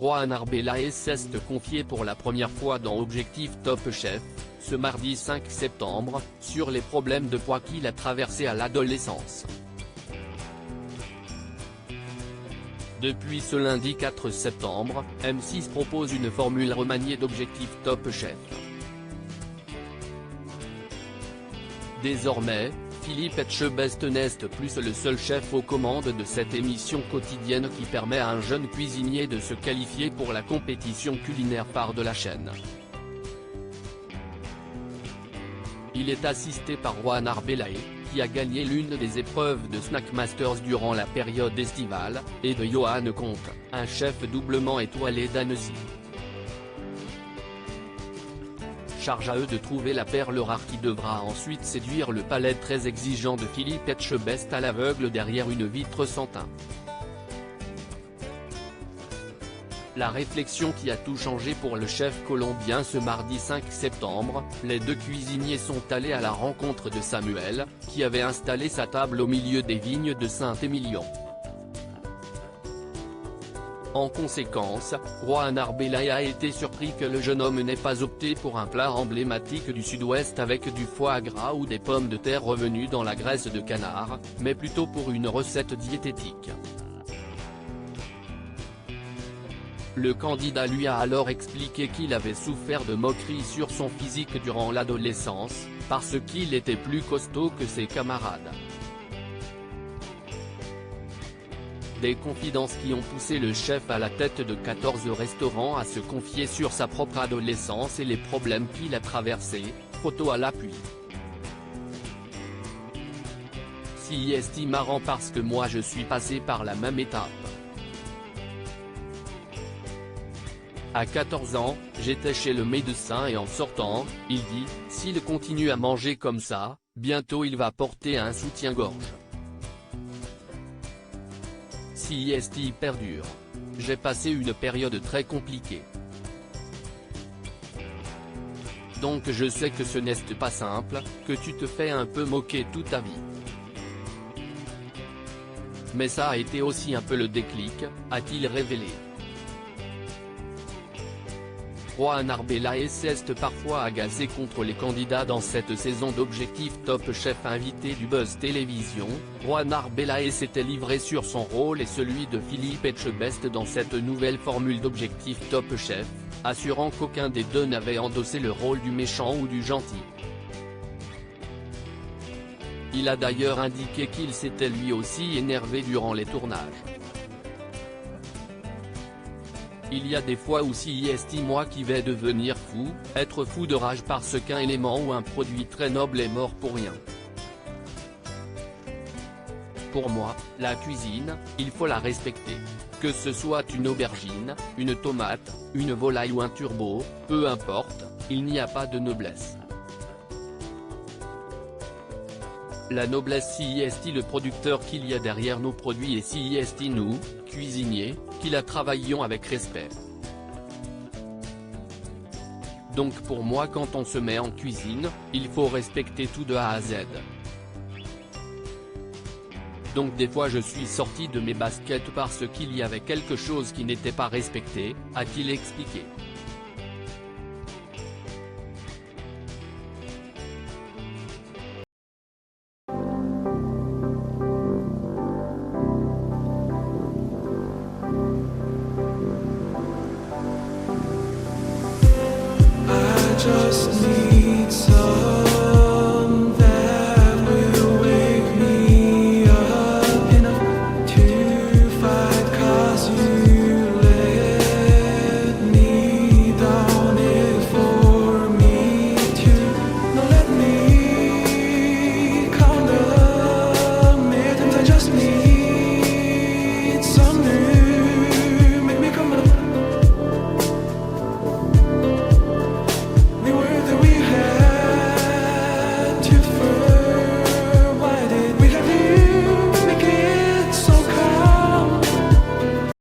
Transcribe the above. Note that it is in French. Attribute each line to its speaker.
Speaker 1: Rohan Arbelaez est confié pour la première fois dans Objectif Top Chef, ce mardi 5 septembre, sur les problèmes de poids qu'il a traversés à l'adolescence. Depuis ce lundi 4 septembre, M6 propose une formule remaniée d'Objectif Top Chef. Désormais, Philippe Etchebest n'est plus le seul chef aux commandes de cette émission quotidienne qui permet à un jeune cuisinier de se qualifier pour la compétition culinaire phare de la chaîne. Il est assisté par Rohan Arbelaez, qui a gagné l'une des épreuves de Snack Masters durant la période estivale, et de Johan Comte, un chef doublement étoilé d'Annecy. Charge à eux de trouver la perle rare qui devra ensuite séduire le palais très exigeant de Philippe Etchebest à l'aveugle derrière une vitre sans teint. La réflexion qui a tout changé pour le chef colombien ce mardi 5 septembre, les deux cuisiniers sont allés à la rencontre de Samuel, qui avait installé sa table au milieu des vignes de Saint-Émilion. En conséquence, Rohan Arbelaez a été surpris que le jeune homme n'ait pas opté pour un plat emblématique du sud-ouest avec du foie gras ou des pommes de terre revenues dans la graisse de canard, mais plutôt pour une recette diététique. Le candidat lui a alors expliqué qu'il avait souffert de moqueries sur son physique durant l'adolescence, parce qu'il était plus costaud que ses camarades. Des confidences qui ont poussé le chef à la tête de 14 restaurants à se confier sur sa propre adolescence et les problèmes qu'il a traversés, photo à l'appui. C'est marrant parce que moi je suis passé par la même étape. À 14 ans, j'étais chez le médecin et en sortant, il dit, s'il continue à manger comme ça, bientôt il va porter un soutien-gorge. C'est perdure. J'ai passé une période très compliquée. Donc je sais que ce n'est pas simple, que tu te fais un peu moquer toute ta vie. Mais ça a été aussi un peu le déclic, a-t-il révélé. Rohan Arbelaez est parfois agacé contre les candidats dans cette saison d'Objectif Top Chef invité du Buzz Télévision. Rohan Arbelaez s'était livré sur son rôle et celui de Philippe Etchebest dans cette nouvelle formule d'Objectif Top Chef, assurant qu'aucun des deux n'avait endossé le rôle du méchant ou du gentil. Il a d'ailleurs indiqué qu'il s'était lui aussi énervé durant les tournages. Il y a des fois où c'est moi qui vais devenir fou, être fou de rage parce qu'un élément ou un produit très noble est mort pour rien. Pour moi, la cuisine, il faut la respecter. Que ce soit une aubergine, une tomate, une volaille ou un turbo, peu importe, il n'y a pas de noblesse. La noblesse c'est le producteur qu'il y a derrière nos produits et c'est nous, cuisiniers, qui la travaillons avec respect. Donc pour moi quand on se met en cuisine, il faut respecter tout de A à Z. Donc des fois je suis sorti de mes baskets parce qu'il y avait quelque chose qui n'était pas respecté, a-t-il expliqué.
Speaker 2: Just need